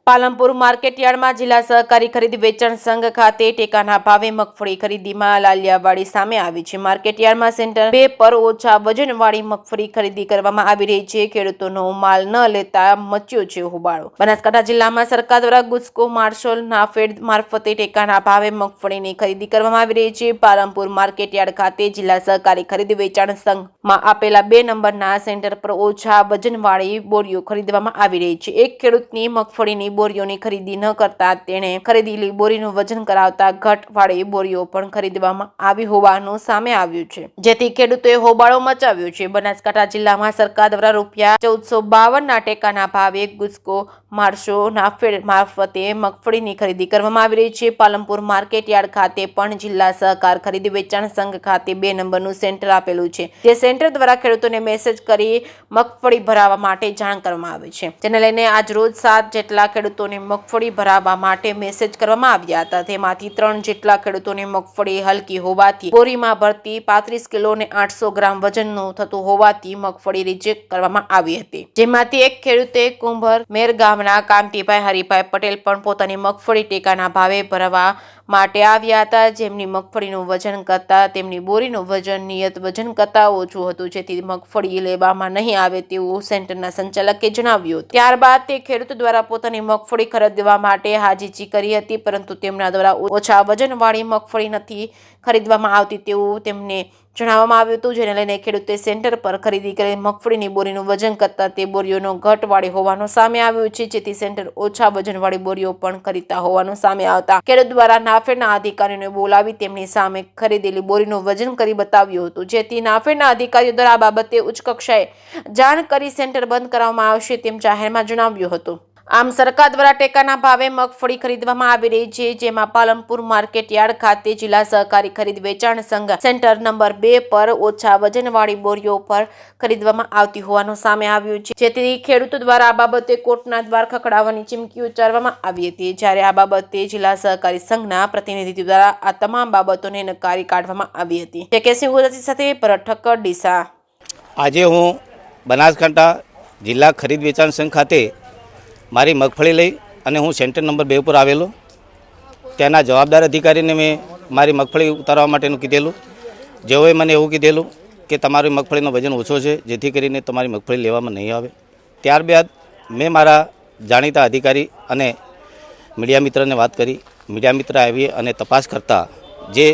પાલનપુર માર્કેટયાર્ડમાં જિલ્લા સહકારી ખરીદ વેચાણ સંઘ ખાતે ટેકાના ભાવે મગફળી ખરીદીમાં લાલિયાવાડી સામે આવી છે। માર્કેટયાર્ડમાં સેન્ટર 2 પર ઓછા વજનવાળી મગફળી ખરીદી કરવામાં આવી રહી છે। ખેડૂતોનો માલ ન લેતા મચ્યો છે હોબાળો। બનાસકાંઠા જિલ્લામાં સરકાર દ્વારા ગુજકો માર્શલ નાફેડ મારફતે ટેકાના ભાવે મગફળીની ખરીદી કરવામાં આવી રહી છે। પાલનપુર માર્કેટયાર્ડ ખાતે જિલ્લા સહકારી ખરીદ વેચાણ સંઘમાં આપેલા 2 નંબરના સેન્ટર પર ઓછા વજનવાળી બોરીઓ ખરીદવામાં આવી રહી છે। એક ખેડૂતની મગફળીની બોરીઓની ખરીદી ન કરતા તેણે ખરીદેલી બોરીનું વજન કરાવતા ઘટવાળી બોરીઓ પણ ખરીદવામાં આવી હોવાનું સામે આવ્યું છે, જેથી ખેડૂતોએ હોબાળો મચાવ્યો છે। બનાસકાંઠા જિલ્લામાં સરકાર દ્વારા રૂપિયા 1452 ના ટેકાના ભાવે ગુજકો માર્શો નાફેડ મારફતે મગફળીની ખરીદી કરવામાં આવી રહી છે। પાલનપુર માર્કેટયાર્ડ ખાતે પણ જિલ્લા સહકાર ખરીદ વેચાણ સંઘ ખાતે 2 નંબરનું સેન્ટર આપેલું છે, જે સેન્ટર દ્વારા ખેડૂતોને મેસેજ કરી મગફળી ભરાવવા માટે જાણ કરવામાં આવે છે, જેને લઈને આજ રોજ 7 જેટલા ખેડૂતોને મગફળી ભરાવવા માટે મેસેજ કરવામાં આવ્યા હતા। તેમાંથી 3 જેટલા ખેડૂતોને મગફળી હલકી હોવાથી બોરીમાં ભરતી 35 કિલો અને 800 ગ્રામ વજનનું થતું હોવાથી મગફળી રિજેક્ટ કરવામાં આવી હતી, જેમાંથી એક ખેડૂતે કુંભર મેર ગામના કાંતિભાઈ હરિભાઈ પટેલ પણ પોતાની મગફળી ટેકાના ભાવે ભરવા માટે આવ્યા હતા, જેમની મગફળીનું વજન કરતા તેમની બોરીનું વજન નિયત વજન કરતા ઓછું હતું, જેથી મગફળી લેવામાં નહીં આવે તેવું સેન્ટરના સંચાલકે જણાવ્યું હતું। ત્યારબાદ તે ખેડૂત દ્વારા પોતાની મગફળી ખરીદવા માટે હાજીજી કરી હતી, પરંતુ તેમના દ્વારા ઓછા વજનવાળી મગફળી નથી ખરીદવામાં આવતી તેવું તેમને જણાવવામાં આવ્યું હતું, જેને લઈને ખેડૂતે સેન્ટર પર ખરીદી કરેલી મગફળીની બોરીનું વજન કરતા તે બોરીઓનો ઘટવાળી હોવાનું સામે આવ્યું છે, જેથી સેન્ટર ઓછા વજનવાળી બોરીઓ પણ ખરીદતા હોવાનું સામે આવતા ખેડૂત દ્વારા નાફેડના અધિકારીઓને બોલાવી તેમની સામે ખરીદેલી બોરીનું વજન કરી બતાવ્યું હતું, જેથી નાફેડના અધિકારીઓ દ્વારા આ બાબતે ઉચ્ચ કક્ષાએ જાણ કરી સેન્ટર બંધ કરવામાં આવશે તેમ જાહેરમાં જણાવ્યું હતું। આમ સરકાર દ્વારા ટેકાના ભાવે મગફળી ખરીદવામાં આવી રહી છે, જેમાં પાલનપુર માર્કેટયાર્ડ ખાતે જિલ્લા સહકારી ખરીદ વેચાણ સંઘ સેન્ટર નંબર 2 પર ઓછા વજનવાળી બોરીઓ પર ખરીદવામાં આવતી હોવાનું સામે આવ્યું છે, જેથી ખેડૂતો દ્વારા આ બાબતે કોર્ટના દ્વાર ખખડાવવાની ચીમકી ઉચ્ચારવામાં આવી હતી। જ્યારે આ બાબતે જિલ્લા સહકારી સંઘના પ્રતિનિધિ દ્વારા આ તમામ બાબતોને નકારી કાઢવામાં આવી હતી। ટેકેસિંહ ગુજરાતી સાથે ભરત ઠક્કર, ડીસા। આજે હું બનાસકાંઠા જિલ્લા ખરીદ વેચાણ સંઘ ખાતે મારી મગફળી લઈ અને હું સેન્ટર નંબર 2 પર આવેલો। ત્યાંના જવાબદાર અધિકારીને મેં મારી મગફળી ઉતારવા માટેનું કીધેલું, જેઓએ મને એવું કીધેલું કે તમારી મગફળીનો વજન ઓછો છે, જેથી કરીને તમારી મગફળી લેવામાં નહીં આવે। ત્યારબાદ મેં મારા જાણીતા અધિકારી અને મીડિયા મિત્રને વાત કરી। મીડિયા મિત્ર આવી અને તપાસ કરતાં જે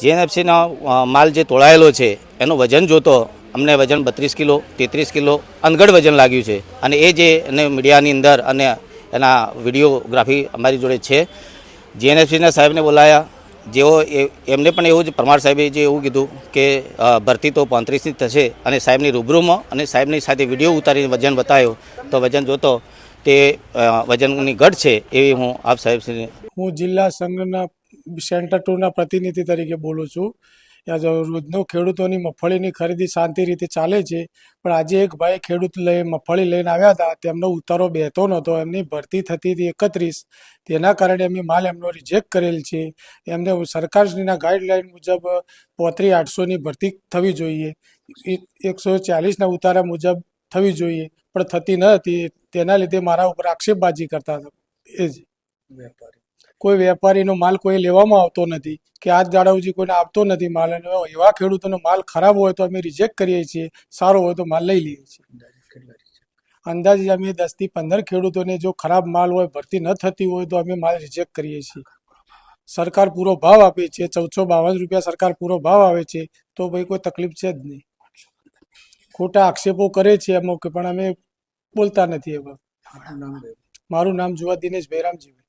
જીએનએફસીનો માલ જે તોળાયેલો છે એનું વજન જોતો અમને વજન 32 કિલો 33 કિલો અનગઢ વજન લાગ્યું છે, અને એ જે એને મીડિયાની અંદર અને એના વિડીયોગ્રાફી અમારી જોડે છે। જીએનએફસીના સાહેબને બોલાયા, જેઓ એમને પણ એવું જ પરમાર સાહેબે જે એવું કીધું કે ભરતી તો 35ની થશે, અને સાહેબની રૂબરૂમાં અને સાહેબની સાથે વિડીયો ઉતારીને વજન બતાવ્યો તો વજન જોતો તે વજનની ઘટ છે એવી હું આપ સાહેબશ્રીને હું જિલ્લા સંઘના સેન્ટર 2ના પ્રતિનિધિ તરીકે બોલું છું। રોજનો ખેડૂતોની મગફળીની ખરીદી શાંતિ રીતે ચાલે છે, પણ આજે એક ભાઈ ખેડૂત મગફળી લઈને આવ્યા હતા, તેમનો ઉતારો બેહતો નહોતો, એમની ભરતી થતી હતી 31, તેના કારણે એમની માલ એમનો રિજેક્ટ કરેલ છે। એમને સરકારશ્રીના ગાઈડલાઈન મુજબ 35,800ની ભરતી થવી જોઈએ, 140ના ઉતારા મુજબ થવી જોઈએ, પણ થતી ન હતી, તેના લીધે મારા ઉપર આક્ષેપબાજી કરતા હતા। એ જ કોઈ વેપારીનો માલ કોઈ લેવામાં આવતો નથી કે આજ દાડા સુધી કોઈને આપતો નથી માલ, અને એવા ખેડૂતોનો માલ ખરાબ હોય તો અમે રિજેક્ટ કરીએ છીએ, સારો હોય તો માલ લઈ લઈએ છીએ। અંદાજે અમે 10 થી 15 ખેડૂતોને જો ખરાબ માલ હોય, ભરતી ન થતી હોય તો અમે માલ રિજેક્ટ કરીએ છીએ। સરકાર પૂરો ભાવ આપે છે, 1452 રૂપિયા સરકાર પૂરો ભાવ આવે છે, તો ભાઈ કોઈ તકલીફ છે જ નહીં। ખોટા આક્ષેપો કરે છે અમુક, પણ અમે બોલતા નથી। એવા મારું નામ જુવા દિનેશ ભાઈ રામજીભાઈ।